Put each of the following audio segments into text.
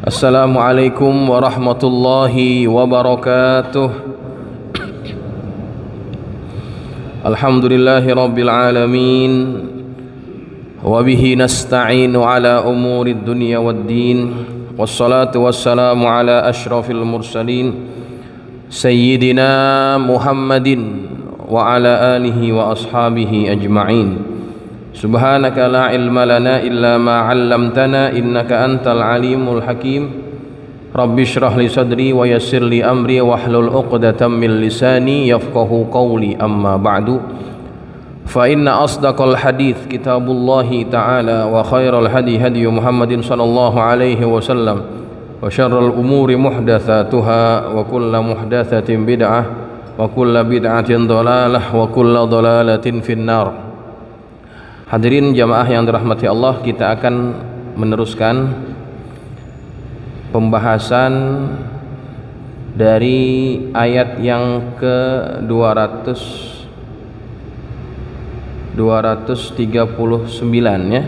Assalamualaikum warahmatullahi wabarakatuh. Alhamdulillahi rabbil alamin. Wabihi nasta'inu ala umurid dunya waddin. Wassalatu wassalamu ala ashrafil mursalin Sayyidina Muhammadin wa ala alihi wa ashabihi ajma'in. Subhanaka la ilma lana illa ma 'allamtana innaka antal alimul hakim. Rabbi shrah li sadri wa yassir li amri wahlul 'uqdatam min lisani yafqahu qawli, amma ba'du. Fa inna asdaqal hadits kitabullahi ta'ala wa khairal hadi hadi Muhammadin sallallahu alaihi wasallam wa syarrul umuri muhdatsatuha wa kullu muhdatsatin bid'ah wa kullu bid'atin dhalalah wa kullu dhalalatin finnar. Hadirin jamaah yang dirahmati Allah, kita akan meneruskan pembahasan dari ayat yang ke-239 ya.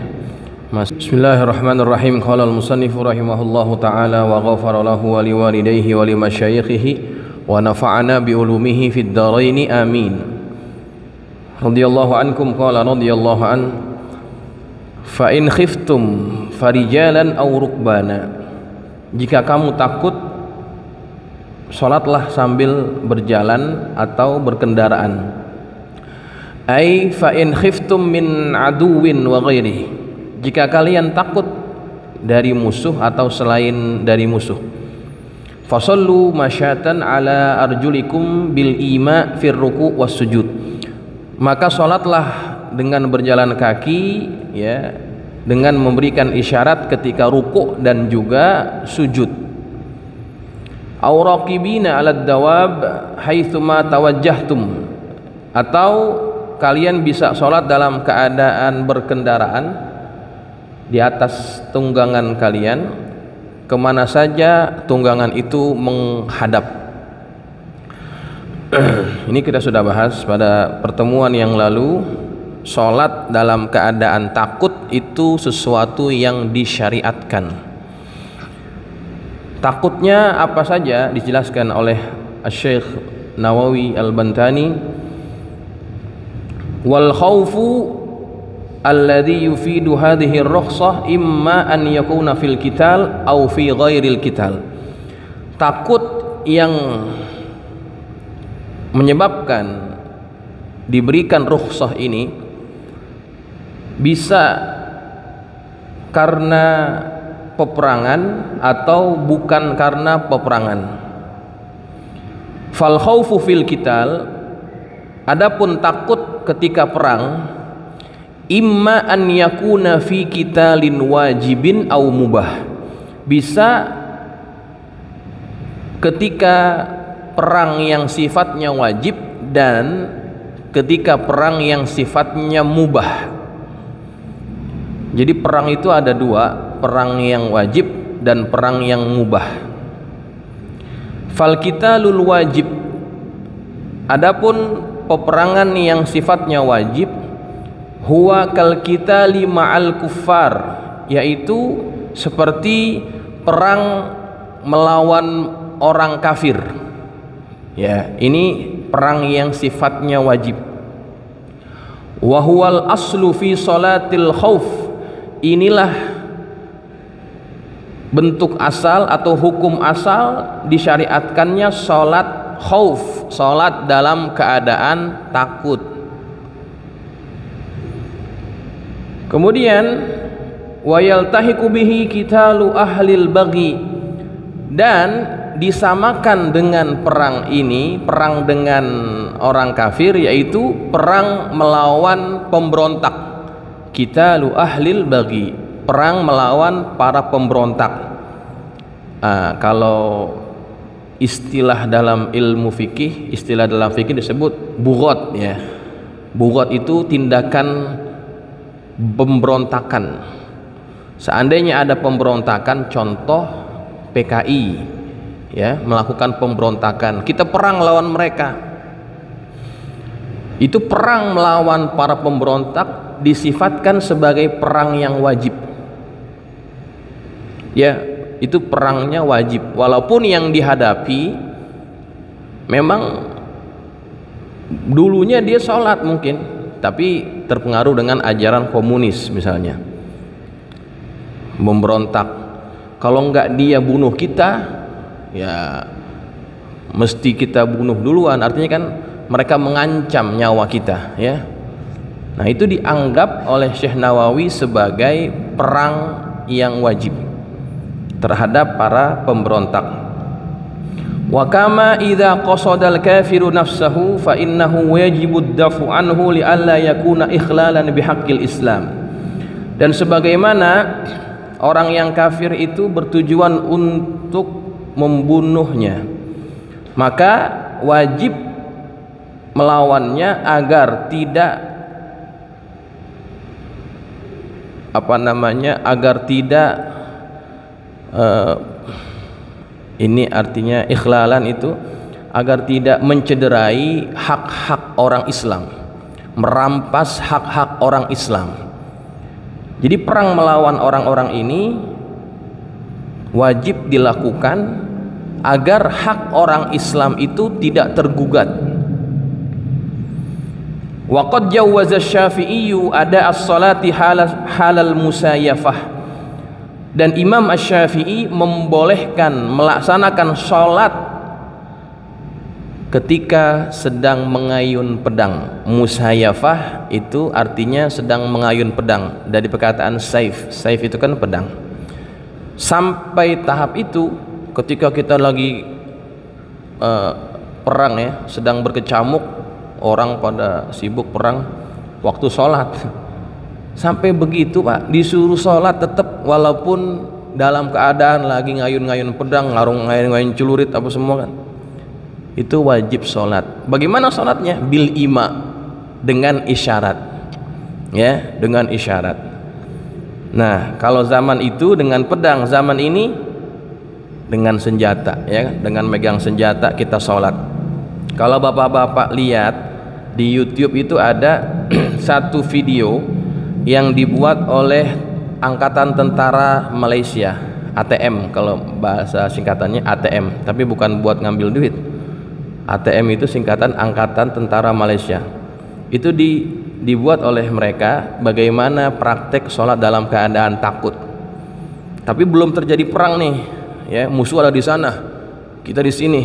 Bismillahirrahmanirrahim. Qala al-musannifu rahimahullahu ta'ala wa ghafara lahu wa liwalidayhi wa limasyayikhihi wa nafa'ana bi ulumihi fid dharaini amin. Radhiyallahu ankum qala radhiyallahu an fa in khiftum farijalan aw rukbana. Jika kamu takut, salatlah sambil berjalan atau berkendaraan. Ai fa in khiftum min aduwin wa ghairihi. Jika kalian takut dari musuh atau selain dari musuh. Fasallu masyatan ala arjulikum bil ima fir ruku' was sujud. Maka sholatlah dengan berjalan kaki ya, dengan memberikan isyarat ketika ruku' dan juga sujud. Aw raqibina 'alad dawab haitsuma tawajjahtum. Atau kalian bisa sholat dalam keadaan berkendaraan di atas tunggangan kalian, kemana saja tunggangan itu menghadap. Ini kita sudah bahas pada pertemuan yang lalu. Sholat dalam keadaan takut itu sesuatu yang disyariatkan. Takutnya apa saja dijelaskan oleh Syekh Nawawi Al-Bantani. Wal khawfu alladhi yufidu hadhihi ar-rukhsah imma an yakuna fil qital aw fi ghairil qital. Takut yang menyebabkan diberikan rukhsah ini bisa karena peperangan atau bukan karena peperangan. Fal khaufu fil qital, adapun takut ketika perang, imma an yakuna fi qitalin wajibin au mubah. Bisa ketika perang yang sifatnya wajib dan ketika perang yang sifatnya mubah. Jadi perang itu ada dua, perang yang wajib dan perang yang mubah. Fal qitalul wajib, adapun peperangan yang sifatnya wajib, huwa kal qitali ma'al kuffar, yaitu seperti perang melawan orang kafir. Ya, ini perang yang sifatnya wajib. Wa huwal aslu fi salatil khauf. Inilah bentuk asal atau hukum asal disyariatkannya salat khauf, salat dalam keadaan takut. Kemudian wa yaltahiqu bihi qitalu ahlil baghi, dan disamakan dengan perang ini, perang dengan orang kafir, yaitu perang melawan pemberontak. Qitalu ahlil baghi, perang melawan para pemberontak. Kalau istilah dalam ilmu fikih, istilah dalam fikih disebut bughat ya. Bughat itu tindakan pemberontakan. Seandainya ada pemberontakan, contoh PKI ya, melakukan pemberontakan, kita perang lawan mereka, itu perang melawan para pemberontak disifatkan sebagai perang yang wajib ya. itu perangnya wajib, walaupun yang dihadapi memang dulunya dia sholat mungkin, tapi terpengaruh dengan ajaran komunis misalnya, memberontak. Kalau enggak dia bunuh kita, ya mesti kita bunuh duluan, artinya kan mereka mengancam nyawa kita, ya. Nah, itu dianggap oleh Syekh Nawawi sebagai perang yang wajib terhadap para pemberontak. Wa kama idza qasada al-kafiru nafsahu fa innahu yajibu ad-dafu anhu li alla yakuna ikhlalan bihaqqil Islam. Dan sebagaimana orang yang kafir itu bertujuan untuk membunuhnya, maka wajib melawannya agar tidak agar tidak ini artinya ikhlalan itu agar tidak mencederai hak-hak orang Islam, merampas hak-hak orang Islam. Jadi perang melawan orang-orang ini wajib dilakukan agar hak orang Islam itu tidak tergugat. Wa qad jawwaza Asy-Syafi'i ada as-salati halal musayafah. Dan Imam Asy-Syafi'i membolehkan melaksanakan salat ketika sedang mengayun pedang. Musayafah itu artinya sedang mengayun pedang, dari perkataan saif. Saif itu kan pedang. Sampai tahap itu ketika kita lagi perang, ya, sedang berkecamuk, orang pada sibuk perang, waktu sholat sampai begitu Pak, disuruh sholat tetap walaupun dalam keadaan lagi ngayun-ngayun pedang, ngayun-ngayun celurit apa semua kan, itu wajib sholat. Bagaimana sholatnya? Bil ima, dengan isyarat, ya, dengan isyarat. Nah, kalau zaman itu dengan pedang, zaman ini dengan senjata, ya, dengan megang senjata kita sholat. Kalau bapak-bapak lihat di YouTube itu ada satu video yang dibuat oleh Angkatan Tentara Malaysia, ATM kalau bahasa singkatannya ATM, tapi bukan buat ngambil duit. ATM itu singkatan Angkatan Tentara Malaysia. Itu dibuat oleh mereka bagaimana praktek sholat dalam keadaan takut. Tapi belum terjadi perang nih, ya, musuh ada di sana, kita di sini,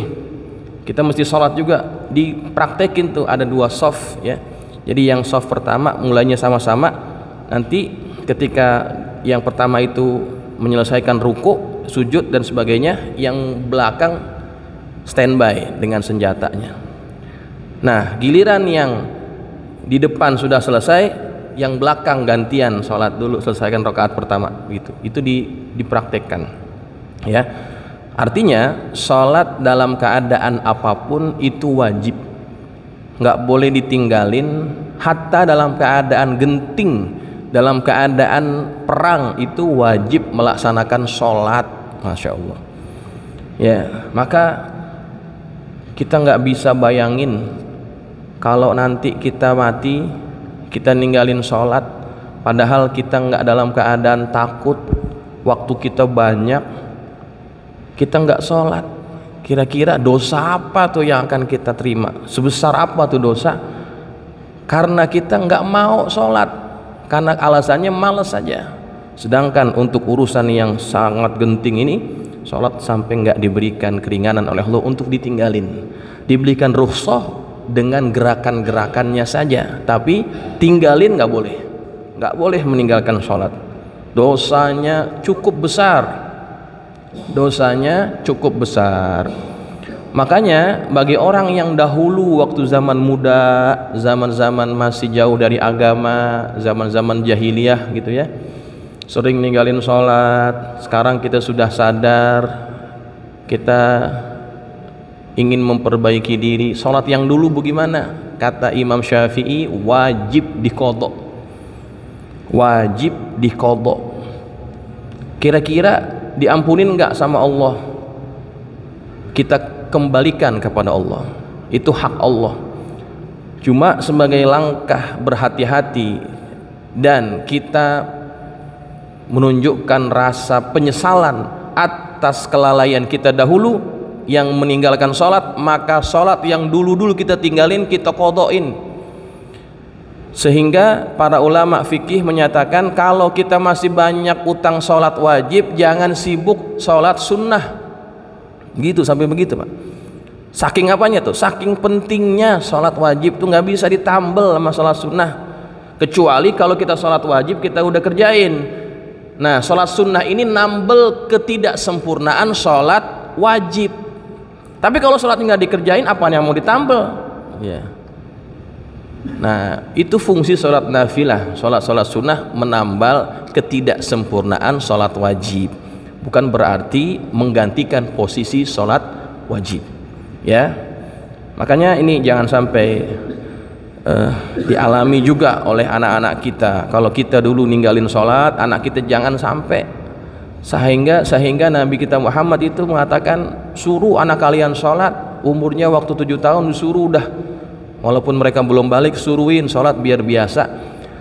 kita mesti sholat juga. Dipraktekin tuh ada dua soft, ya. Jadi yang soft pertama mulainya sama-sama. Nanti ketika yang pertama itu menyelesaikan ruku, sujud dan sebagainya, yang belakang standby dengan senjatanya. Nah, giliran yang di depan sudah selesai, yang belakang gantian sholat dulu, selesaikan rakaat pertama, gitu. Itu dipraktekkan, ya. Artinya sholat dalam keadaan apapun itu wajib, nggak boleh ditinggalin. Hatta dalam keadaan genting, dalam keadaan perang itu wajib melaksanakan sholat. Masya Allah, ya. Maka kita nggak bisa bayangin kalau nanti kita mati, kita ninggalin sholat, padahal kita nggak dalam keadaan takut, waktu kita banyak, kita nggak sholat. Kira-kira dosa apa tuh yang akan kita terima? Sebesar apa tuh dosa? Karena kita nggak mau sholat, karena alasannya malas saja. Sedangkan untuk urusan yang sangat genting ini, sholat sampai nggak diberikan keringanan oleh Allah untuk ditinggalin. Diberikan rukhsah dengan gerakan-gerakannya saja, tapi tinggalin nggak boleh. Nggak boleh meninggalkan sholat. Dosanya cukup besar. Dosanya cukup besar. Makanya bagi orang yang dahulu waktu zaman muda, zaman-zaman masih jauh dari agama, zaman-zaman jahiliyah gitu ya, sering ninggalin sholat. Sekarang kita sudah sadar, kita ingin memperbaiki diri. Sholat yang dulu bagaimana? Kata Imam Syafi'i, wajib diqadha. Wajib diqadha. Kira-kira diampunin nggak sama Allah? Kita kembalikan kepada Allah, itu hak Allah. Cuma sebagai langkah berhati-hati dan kita menunjukkan rasa penyesalan atas kelalaian kita dahulu yang meninggalkan sholat, maka sholat yang dulu-dulu kita tinggalin kita qadhain. Sehingga para ulama fikih menyatakan kalau kita masih banyak utang sholat wajib, jangan sibuk sholat sunnah. Gitu, sampai begitu Pak. Saking apanya tuh? Saking pentingnya sholat wajib tuh nggak bisa ditambel sama sholat sunnah. Kecuali kalau kita sholat wajib kita udah kerjain. Nah, sholat sunnah ini nambel ketidaksempurnaan sholat wajib. Tapi kalau sholat nggak dikerjain, apa yang mau ditambel? Ya. Nah, itu fungsi sholat nafilah. Sholat sunnah menambal ketidaksempurnaan sholat wajib. Bukan berarti menggantikan posisi sholat wajib. Ya, makanya ini jangan sampai dialami juga oleh anak-anak kita. Kalau kita dulu ninggalin sholat, anak kita jangan sampai. Sehingga Nabi kita Muhammad itu mengatakan, suruh anak kalian sholat, umurnya waktu 7 tahun disuruh udah, walaupun mereka belum balik, suruhin sholat biar biasa.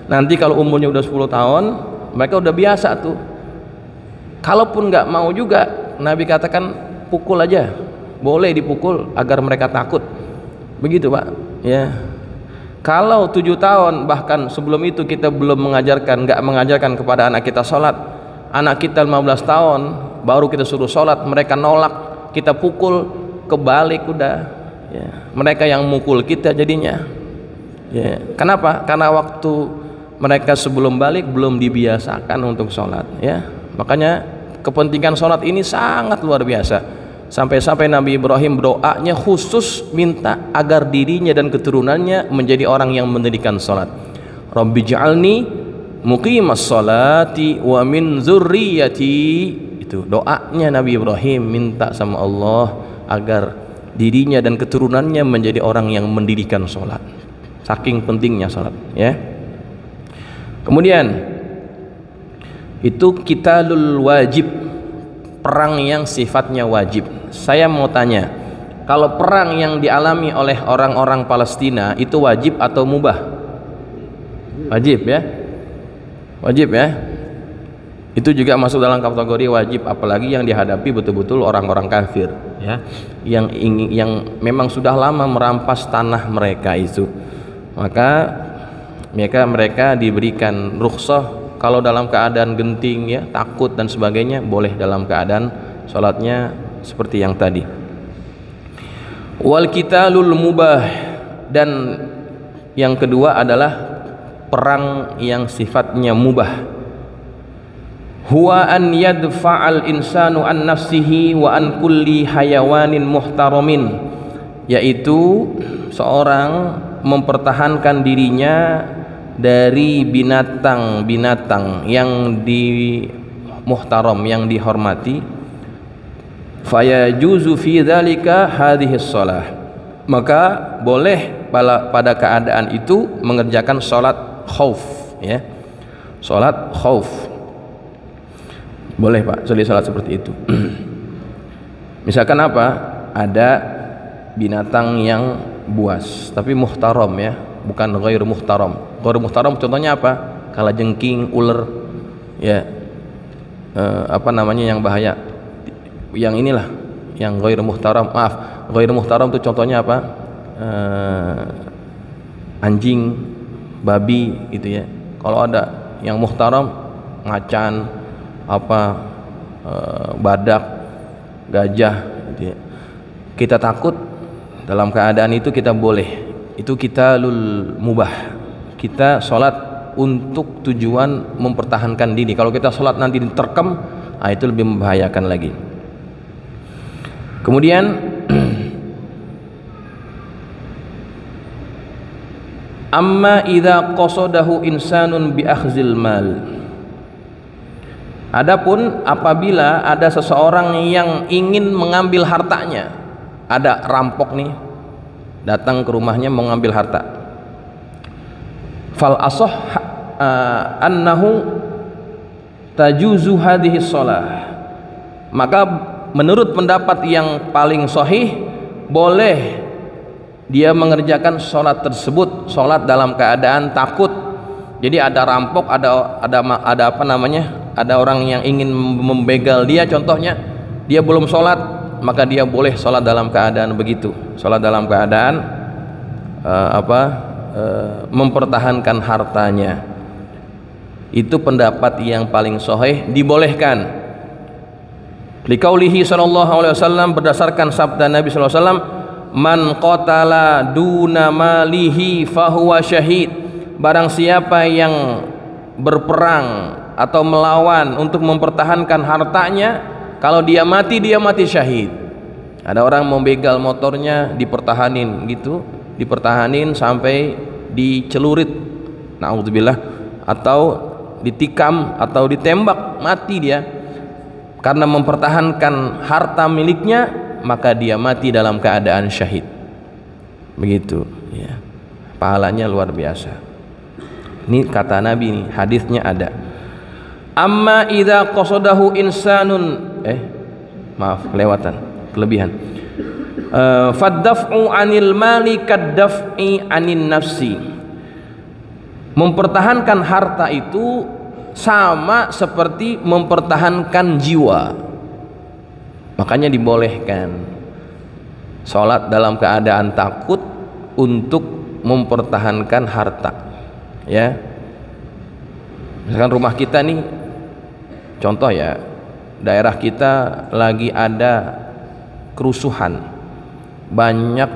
Nanti kalau umurnya udah 10 tahun mereka udah biasa tuh. Kalaupun nggak mau juga, Nabi katakan pukul aja, boleh dipukul agar mereka takut. Begitu Pak ya. Kalau 7 tahun bahkan sebelum itu kita belum nggak mengajarkan kepada anak kita sholat, anak kita 15 tahun baru kita suruh sholat, mereka nolak, kita pukul, kebalik udah ya. Mereka yang mukul kita jadinya ya. Kenapa? Karena waktu mereka sebelum balik belum dibiasakan untuk sholat ya. Makanya kepentingan sholat ini sangat luar biasa. Sampai-sampai Nabi Ibrahim doanya khusus minta agar dirinya dan keturunannya menjadi orang yang mendirikan sholat. Rabbi ja'alni muqimas sholati wa min zurriyati. Itu doanya Nabi Ibrahim, minta sama Allah agar dirinya dan keturunannya menjadi orang yang mendirikan sholat. Saking pentingnya sholat ya. Kemudian itu qitalul wajib, perang yang sifatnya wajib. Saya mau tanya, kalau perang yang dialami oleh orang-orang Palestina itu wajib atau mubah? Wajib ya. Wajib ya. Itu juga masuk dalam kategori wajib, apalagi yang dihadapi betul-betul orang-orang kafir ya, yang memang sudah lama merampas tanah mereka itu. Maka mereka diberikan rukhsah kalau dalam keadaan genting ya, takut dan sebagainya, boleh dalam keadaan sholatnya seperti yang tadi. Wal qitalul mubah, dan yang kedua adalah perang yang sifatnya mubah. Huwa an yadfa'al insanu an nafsihi wa an kulli hayawanin muhtaramin, yaitu seorang mempertahankan dirinya dari binatang-binatang yang muhtaram, yang dihormati. Fayajuzu fi dzalika hadhihi shalah, maka boleh pada keadaan itu mengerjakan salat khauf ya. Salat khauf boleh Pak, salat seperti itu. Misalkan apa? Ada binatang yang buas tapi muhtaram ya, bukan ghair muhtaram. Ghair muhtaram contohnya apa? Kalajengking, ular ya, apa namanya yang bahaya, yang inilah yang ghair muhtaram. Maaf, ghair muhtaram itu contohnya apa? Anjing, babi gitu ya. Kalau ada yang muhtaram, macan, apa, badak, gajah gitu ya. Kita takut, dalam keadaan itu kita boleh. Itu qitalul mubah. Kita sholat untuk tujuan mempertahankan diri. Kalau kita sholat nanti diterkam, itu lebih membahayakan lagi. Kemudian amma idza qasadahu insanun bi akhzil mal. Adapun apabila ada seseorang yang ingin mengambil hartanya, ada rampok nih datang ke rumahnya mau ngambil harta. Fal asah annahu tajuzu hadhihi shalah. Maka menurut pendapat yang paling sahih, boleh dia mengerjakan sholat tersebut, sholat dalam keadaan takut. Jadi ada rampok, ada apa namanya, ada orang yang ingin membegal dia contohnya, dia belum sholat, maka dia boleh sholat dalam keadaan begitu, sholat dalam keadaan mempertahankan hartanya. Itu pendapat yang paling sahih, dibolehkan. Liqaulihi sallallahu alaihi wasallam, berdasarkan sabda Nabi sallallahu alaihi wasallam, man qatala duna malihi fahuwa syahid. Barang siapa yang berperang atau melawan untuk mempertahankan hartanya, kalau dia mati syahid. Ada orang mau begal motornya, dipertahanin gitu, dipertahanin sampai dicelurit, naudzubillah, atau ditikam atau ditembak, mati dia karena mempertahankan harta miliknya, maka dia mati dalam keadaan syahid. Begitu ya, pahalanya luar biasa. Ini kata Nabi, nih hadisnya ada. Amma idza qasadahu insanun, maaf kelewatan, kelebihan. Faddaf'u anil mali kaddaf'i anin nafsi. Mempertahankan harta itu sama seperti mempertahankan jiwa. Makanya dibolehkan sholat dalam keadaan takut untuk mempertahankan harta. Ya, misalkan rumah kita nih, contoh ya, daerah kita lagi ada kerusuhan, banyak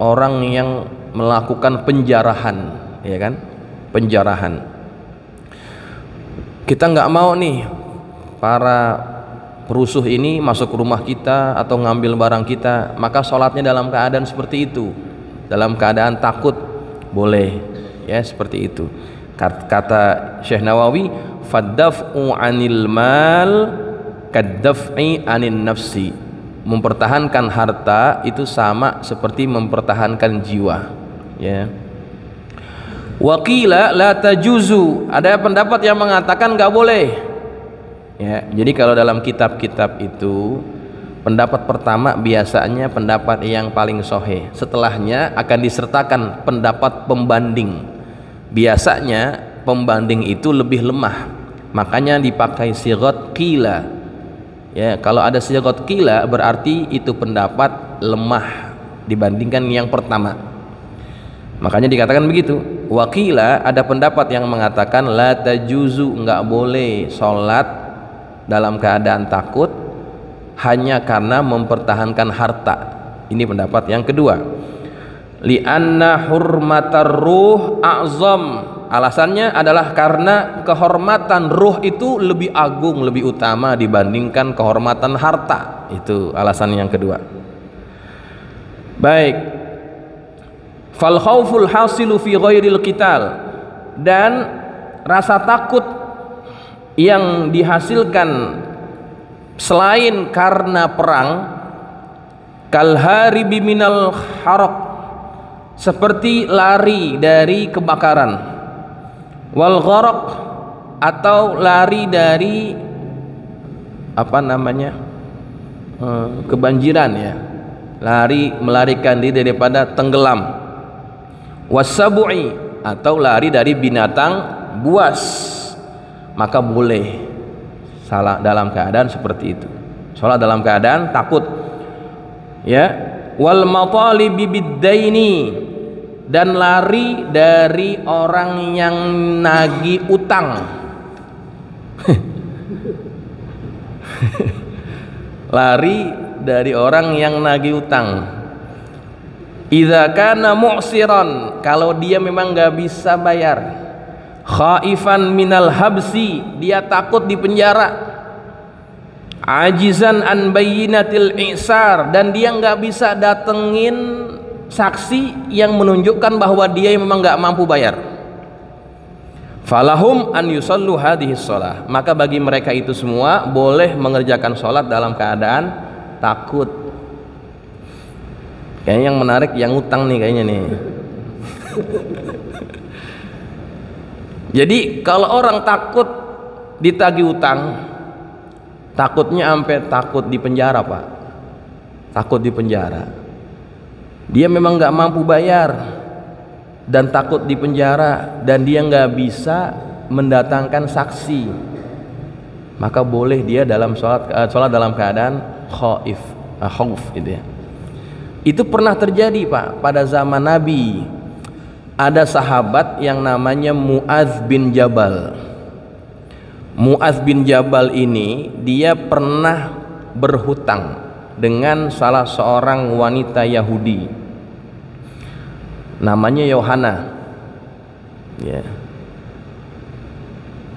orang yang melakukan penjarahan, ya kan, penjarahan. Kita nggak mau nih para perusuh ini masuk ke rumah kita atau ngambil barang kita, maka sholatnya dalam keadaan seperti itu, dalam keadaan takut, boleh ya, seperti itu. Kata Syekh Nawawi, faddaf'u anil mal kaddaf'i anin nafsi. Mempertahankan harta itu sama seperti mempertahankan jiwa, ya. Waqila la tajuzu, ada pendapat yang mengatakan nggak boleh. Ya, jadi kalau dalam kitab-kitab itu, pendapat pertama biasanya pendapat yang paling sahih. Setelahnya akan disertakan pendapat pembanding. Biasanya pembanding itu lebih lemah, makanya dipakai sighat qila. Ya, kalau ada sighat qila berarti itu pendapat lemah dibandingkan yang pertama. Makanya dikatakan begitu. Waqila, ada pendapat yang mengatakan la tajuzu, enggak boleh sholat dalam keadaan takut hanya karena mempertahankan harta. Ini pendapat yang kedua. Li'anna hurmatar ruh a'zam. Alasannya adalah karena kehormatan ruh itu lebih agung, lebih utama dibandingkan kehormatan harta. Itu alasan yang kedua. Baik. Fal khauful hasilu fi ghairil qital, dan rasa takut yang dihasilkan selain karena perang, kal haribi minal haraq, seperti lari dari kebakaran, wal gharaq, atau lari dari kebanjiran, ya, melarikan diri daripada tenggelam, wasabu'i, atau lari dari binatang buas, maka boleh salah dalam keadaan seperti itu, sholat dalam keadaan takut, ya. Wal matalibi biddaini, dan lari dari orang yang nagih utang. Lari dari orang yang nagih utang. Idza kana mu'siran, kalau dia memang nggak bisa bayar. Khaifan minal habsi, dia takut di penjara. Ajizan an bayyinatil i'sar, dan dia nggak bisa datengin saksi yang menunjukkan bahwa dia memang nggak mampu bayar. Falahum an yusallu hadhihi shalah, maka bagi mereka itu semua boleh mengerjakan sholat dalam keadaan takut. Kayaknya yang menarik yang utang nih kayaknya nih. Jadi kalau orang takut ditagih utang, takutnya sampai takut di penjara, Pak. Takut di penjara. Dia memang nggak mampu bayar dan takut di penjara, dan dia nggak bisa mendatangkan saksi. maka boleh dia dalam sholat dalam keadaan khauf gitu ya. Itu pernah terjadi Pak pada zaman Nabi. Ada sahabat yang namanya Mu'adz bin Jabal. Mu'adz bin Jabal ini dia pernah berhutang dengan salah seorang wanita Yahudi namanya Yohana ya.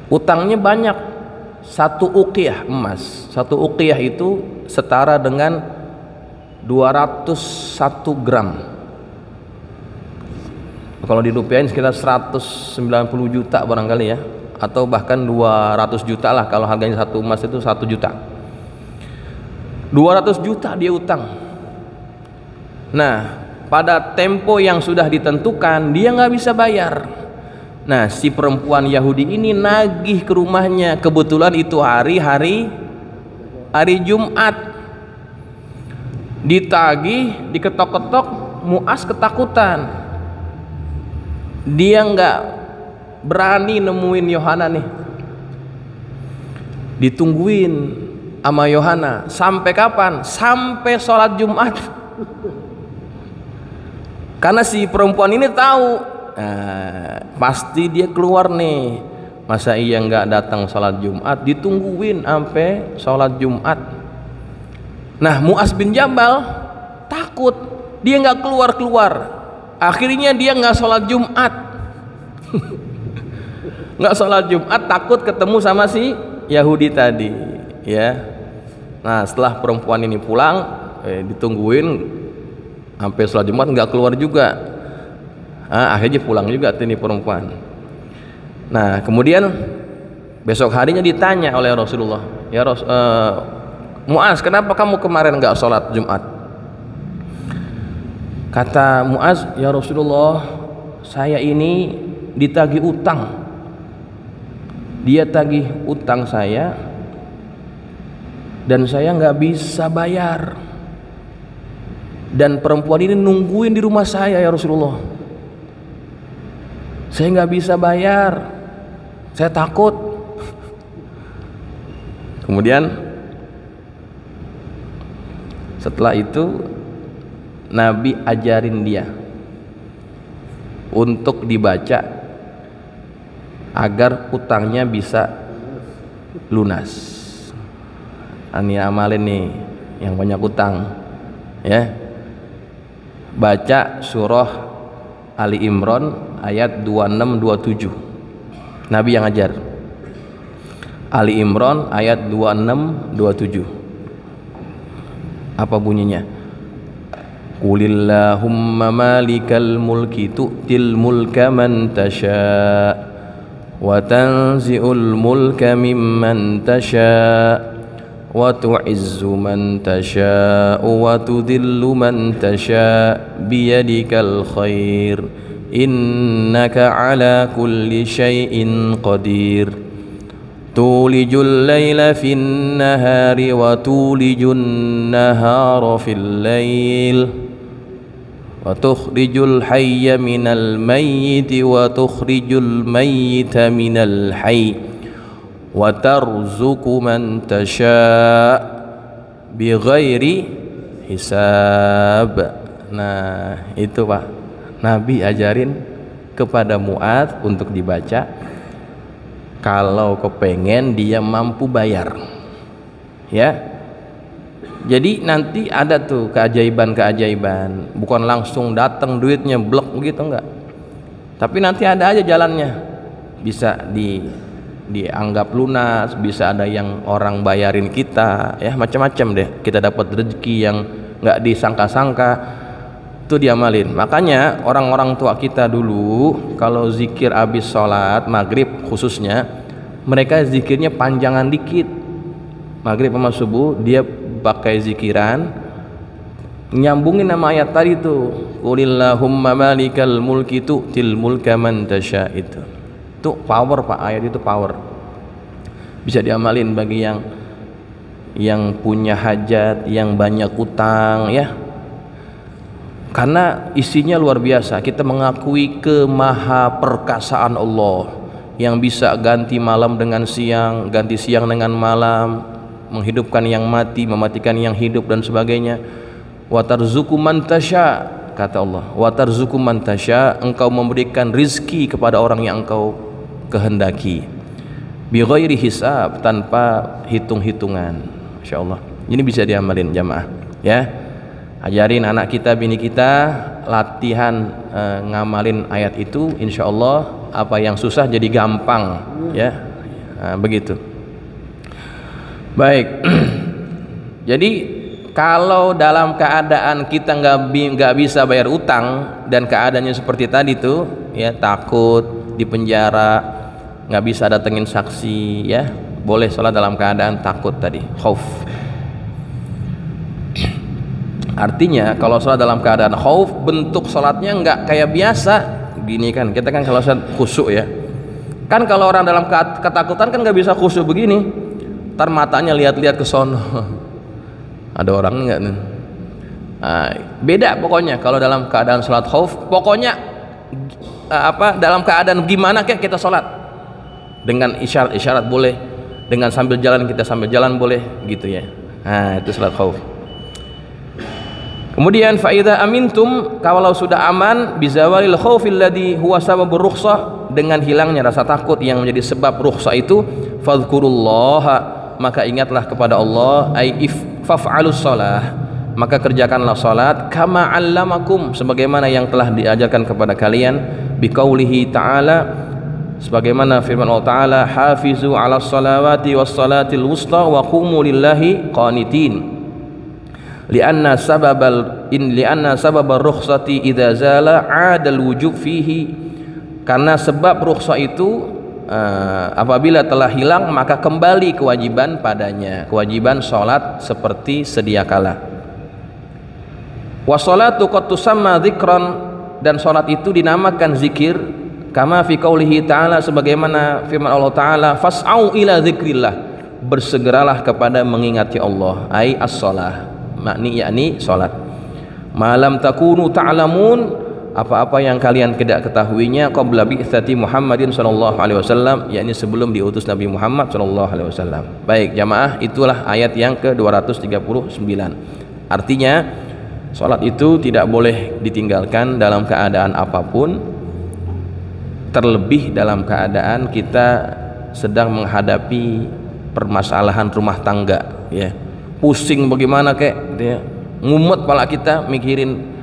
Utangnya banyak, 1 uqiyah emas. 1 uqiyah itu setara dengan 201 gram. Kalau dirupiahin sekitar 190 juta barangkali ya, atau bahkan 200 juta lah kalau harganya 1 emas itu 1 juta. 200 juta dia utang. Nah, pada tempo yang sudah ditentukan dia nggak bisa bayar. Nah, si perempuan Yahudi ini nagih ke rumahnya. Kebetulan itu hari Jumat. Ditagih, diketok-ketok, Mu'adz ketakutan. Dia nggak berani nemuin Yohana nih. Ditungguin sama Yohana sampai kapan? Sampai sholat Jumat. Karena si perempuan ini tahu, pasti dia keluar nih. Masa iya nggak datang sholat Jumat? Ditungguin sampai sholat Jumat. Nah, Mu'adz bin Jabal takut, dia nggak keluar. Akhirnya dia nggak sholat Jumat. Nggak sholat Jumat, takut ketemu sama si Yahudi tadi ya. Nah, setelah perempuan ini pulang, ditungguin sampai sholat Jumat nggak keluar juga. Akhirnya pulang juga tuh ini perempuan. Nah, kemudian besok harinya ditanya oleh Rasulullah, ya Mu'adz, kenapa kamu kemarin nggak sholat Jumat? Kata Mu'adz, ya Rasulullah, saya ini ditagih utang. Dia tagih utang saya dan saya nggak bisa bayar. Dan perempuan ini nungguin di rumah saya ya Rasulullah. Saya nggak bisa bayar. Saya takut. Kemudian setelah itu Nabi ajarin dia untuk dibaca agar utangnya bisa lunas. Ani amalin nih yang banyak utang ya. Baca surah Ali Imran ayat 26-27. Nabi yang ajar. Ali Imran ayat 26-27. Apa bunyinya? Qulillahumma malikal mulki tu'til mulka man tasha' wa tanzi'ul mulka mimman tasha' wa tu'izzu man tasha' wa tudhillu man tasha' biyadikal khair innaka ala kulli syai'in qadir. Tulijul laila fin nahari wa tulijun nahara fil lail wa tukhrijul hayya minal mayyiti wa tukhrijul mayyita minal hayy wa tarzuqu man tasha' bighairi hisab. Nah, itu Pak, Nabi ajarin kepada Mu'adz untuk dibaca kalau kepengen dia mampu bayar ya. Jadi nanti ada tuh keajaiban-keajaiban, bukan langsung datang duitnya blok begitu enggak, tapi nanti ada aja jalannya. Bisa dianggap lunas, bisa ada yang orang bayarin kita ya, macam-macam deh. Kita dapat rezeki yang enggak disangka-sangka, itu diamalin. Makanya orang-orang tua kita dulu kalau zikir habis sholat maghrib khususnya, mereka zikirnya panjangan dikit. Maghrib sama subuh dia pakai zikiran, nyambungin nama ayat tadi tuh, qulillahumma malikal mulki tu'til mulka man tasha'. Itu power Pak, ayat itu power. Bisa diamalin bagi yang punya hajat, yang banyak utang ya. Karena isinya luar biasa. Kita mengakui kemahaperkasaan Allah, yang bisa ganti malam dengan siang, ganti siang dengan malam, menghidupkan yang mati, mematikan yang hidup dan sebagainya. Wa tarzuqu man tasya, kata Allah, wa tarzuqu man tasya, engkau memberikan rizki kepada orang yang engkau kehendaki, bi ghairi hisab, tanpa hitung-hitungan. Masyaallah. Ini bisa diamalin jamaah, ya. Ajarin anak kita, bini kita latihan ngamalin ayat itu, insyaallah apa yang susah jadi gampang, ya. Begitu. Baik. Jadi kalau dalam keadaan kita nggak bisa bayar utang dan keadaannya seperti tadi tuh, ya, takut di penjara, nggak bisa datengin saksi, ya, boleh sholat dalam keadaan takut tadi, khauf. Artinya kalau sholat dalam keadaan khauf, bentuk sholatnya nggak kayak biasa gini kan. Kita kan kalau sholat khusyuk, ya kan, kalau orang dalam ketakutan kan nggak bisa khusyuk begini, ntar matanya lihat-lihat ke sono. Ada orang enggak nih? Beda pokoknya kalau dalam keadaan sholat khauf. Pokoknya dalam keadaan gimana kayak kita sholat, dengan isyarat-isyarat boleh, dengan sambil jalan kita sambil jalan boleh, gitu ya. Itu sholat khauf. Kemudian fa idza amintum, kalau sudah aman, bizawalil khaufil ladzi huwa sababur rukhsah, dengan hilangnya rasa takut yang menjadi sebab rukhsah itu, fadhkurullaha, maka ingatlah kepada Allah, faf'alus shalah, maka kerjakanlah salat, kama 'allamakum, sebagaimana yang telah diajarkan kepada kalian, biqaulihi ta'ala, sebagaimana firman Allah Ta'ala, hafizu 'alas salawati was salatil wusta wa qumu lillahi qanitin, lianna sababal rukhsati idza zala 'adal wujub fihi, karena sebab rukhsah itu apabila telah hilang maka kembali kewajiban padanya, kewajiban sholat seperti sedia kala. Wa sholatu qad tusamma dzikran, dan sholat itu dinamakan zikir, kama fi qaulihi ta'ala, sebagaimana firman Allah Ta'ala, fas'au ila dzikrillah, bersegeralah kepada mengingati Allah, ai as-shalah, yakni sholat. Malam takunu ta'lamun, apa-apa yang kalian tidak ketahuinya, qabla bi'tsati Muhammadin sallallahu alaihi wasallam, yakni sebelum diutus Nabi Muhammad sallallahu alaihi wasallam. Baik jamaah, itulah ayat yang ke-239. Artinya salat itu tidak boleh ditinggalkan dalam keadaan apapun, terlebih dalam keadaan kita sedang menghadapi permasalahan rumah tangga, ya. Pusing bagaimana kek, ya. Ngumet pala kita mikirin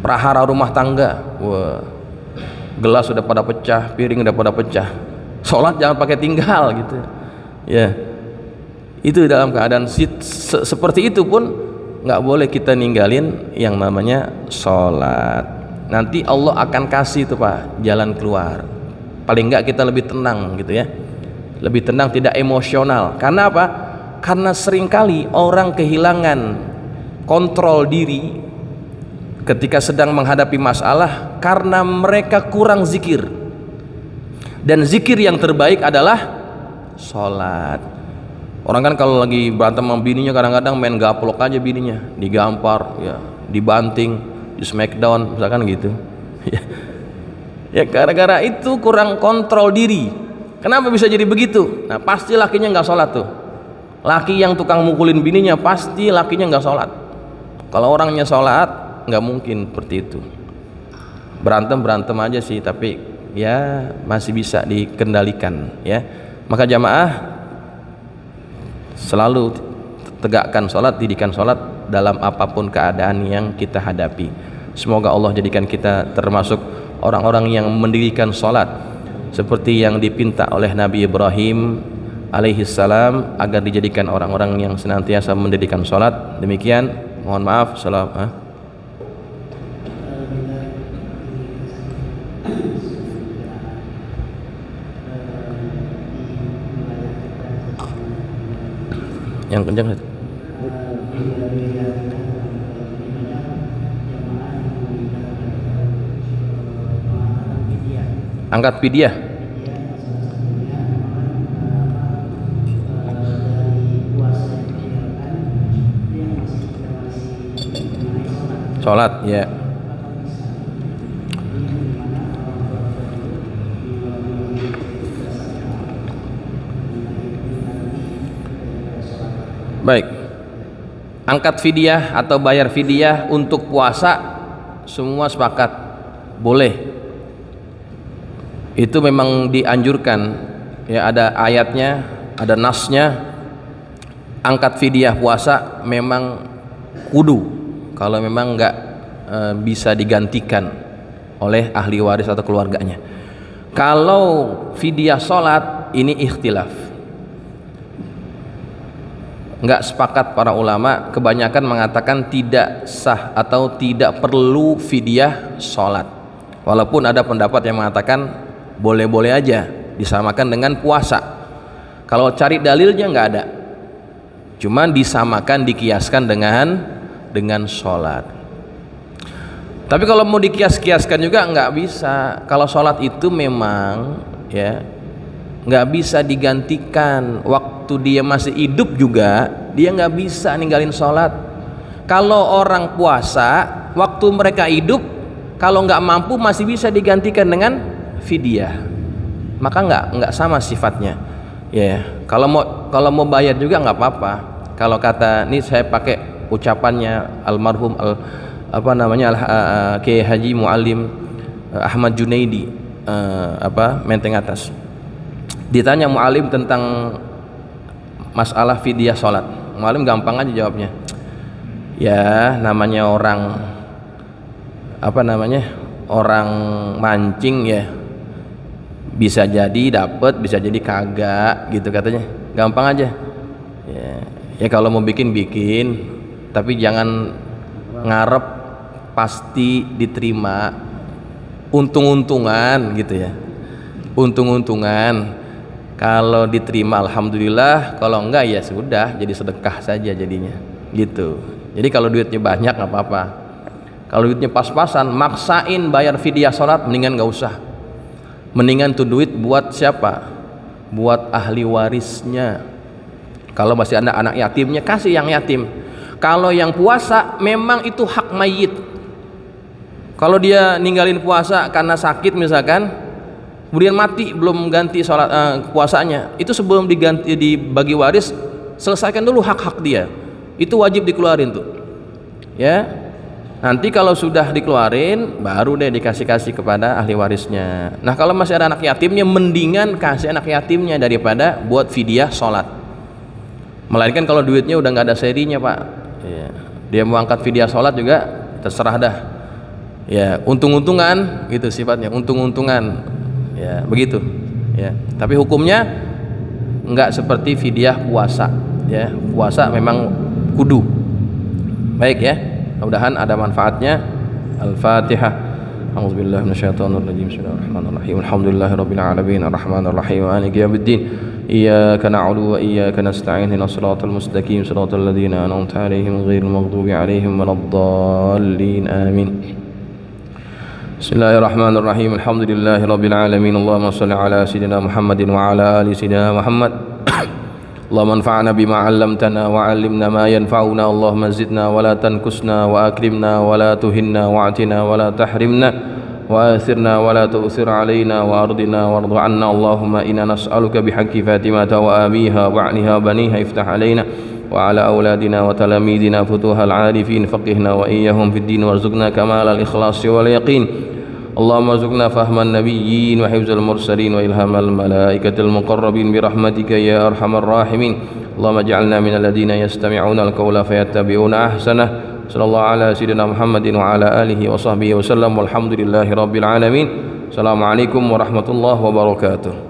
prahara rumah tangga. Wah, gelas sudah pada pecah, piring sudah pada pecah, sholat jangan pakai tinggal, gitu ya. Itu dalam keadaan seperti itu pun nggak boleh kita ninggalin yang namanya sholat. Nanti Allah akan kasih itu Pak jalan keluar, paling nggak kita lebih tenang, gitu ya, lebih tenang, tidak emosional. Karena apa? Karena seringkali orang kehilangan kontrol diri ketika sedang menghadapi masalah karena mereka kurang zikir, dan zikir yang terbaik adalah sholat. Orang kan kalau lagi berantem sama bininya kadang-kadang main gaplok aja bininya, digampar, ya, dibanting, di smackdown misalkan gitu. Ya gara-gara itu kurang kontrol diri. Kenapa bisa jadi begitu? Nah pasti lakinya nggak sholat tuh. Laki yang tukang mukulin bininya pasti lakinya nggak sholat. Kalau orangnya sholat, nggak mungkin seperti itu. Berantem aja sih, tapi ya masih bisa dikendalikan, ya. Maka jamaah selalu tegakkan sholat, didikan sholat dalam apapun keadaan yang kita hadapi. Semoga Allah jadikan kita termasuk orang-orang yang mendirikan sholat seperti yang dipinta oleh Nabi Ibrahim alaihi salam, agar dijadikan orang-orang yang senantiasa mendirikan sholat. Demikian, mohon maaf. Yang kencang. Angkat pidyah. Sholat, ya. Baik, angkat fidyah atau bayar fidyah untuk puasa semua sepakat boleh, itu memang dianjurkan ya, ada ayatnya, ada nasnya. Angkat fidyah puasa memang kudu kalau memang nggak bisa digantikan oleh ahli waris atau keluarganya. Kalau fidyah sholat ini ikhtilaf, nggak sepakat para ulama. Kebanyakan mengatakan tidak sah atau tidak perlu fidyah sholat, walaupun ada pendapat yang mengatakan boleh-boleh aja disamakan dengan puasa. Kalau cari dalilnya nggak ada, cuman disamakan, dikiaskan dengan sholat. Tapi kalau mau dikias-kiaskan juga nggak bisa. Kalau sholat itu memang ya nggak bisa digantikan. Waktu dia masih hidup juga dia nggak bisa ninggalin sholat. Kalau orang puasa waktu mereka hidup, kalau nggak mampu masih bisa digantikan dengan fidyah, maka nggak sama sifatnya ya. Kalau mau bayar juga nggak apa-apa. Kalau kata ini saya pakai ucapannya almarhum Kiai Haji Muallim Ahmad Junaidi Menteng Atas. Ditanya Muallim tentang masalah fidyah sholat, Muallim gampang aja jawabnya, ya namanya orang orang mancing ya, bisa jadi dapet, bisa jadi kagak gitu katanya, gampang aja ya kalau mau bikin, tapi jangan ngarep pasti diterima, untung-untungan gitu ya, untung-untungan. Kalau diterima alhamdulillah, kalau enggak ya sudah, jadi sedekah saja jadinya gitu. Jadi kalau duitnya banyak nggak apa-apa, kalau duitnya pas-pasan maksain bayar fidyah sholat, mendingan nggak usah. Mendingan tuh duit buat siapa? Buat ahli warisnya. Kalau masih ada anak yatimnya, kasih yang yatim. Kalau yang puasa memang itu hak mayit. Kalau dia ninggalin puasa karena sakit misalkan, kemudian mati belum ganti sholat puasanya, itu sebelum diganti dibagi waris, selesaikan dulu hak-hak dia. Itu wajib dikeluarin tuh ya. Nanti kalau sudah dikeluarin baru deh dikasih kepada ahli warisnya. Nah kalau masih ada anak yatimnya, mendingan kasih anak yatimnya daripada buat fidyah sholat. Melainkan kalau duitnya udah nggak ada serinya pak ya, dia mau angkat fidyah sholat juga terserah dah ya, untung-untungan gitu sifatnya, untung-untungan ya begitu ya. Tapi hukumnya nggak seperti fidyah puasa ya, puasa memang kudu. Baik ya, mudah-mudahan ada manfaatnya. Al-Fatihah. A'udzubillahi minasyaitonirrajim. Bismillahirrahmanirrahim. Alhamdulillahirabbil alamin arrahmanir rahim maliki yaumiddin. Iyyaka na'budu wa iyyaka nasta'in. Ihdinas siratal mustaqim siratal ladzina an'amta 'alaihim ghairil maghdubi 'alaihim waladdallin. Amin. Bismillahirrahmanirrahim. Alhamdulillahirabbil alamin. Allahumma shalli ala sayidina Muhammadin wa ala ali sayidina Muhammad. Allahumma anfa'na bima 'allamtana wa 'allimna ma yanfa'una. Allahumma zidna wa la tankusna wa akrimna wa la tuhinna wa atina wa la tahrimna wa athirna wa la tu'thir 'alaina wa ardina warḍa 'anna. Allahumma inna nas'aluka bihaqqi Fatimata wa abiha wa 'aliha baniha iftah 'alaina wa 'ala auladina wa talamidina futuhal 'arifin faqihna wa iyyahum fid din warzuqna kamalal ikhlasi wal yaqin. Allahumma rzuqna fahman nabiyyin wa hifzal mursalin wa ilhamal malaikatil muqarrabin birahmatika ya arhamar rahimin. Allahumma ij'alna minal ladzina yastami'una al-qawla fayattabi'una ahsanah. Sallallahu ala sayyidina Muhammadin wa ala alihi wa sahbihi wa sallam walhamdulillahi rabbil alamin. Assalamualaikum warahmatullahi wabarakatuh.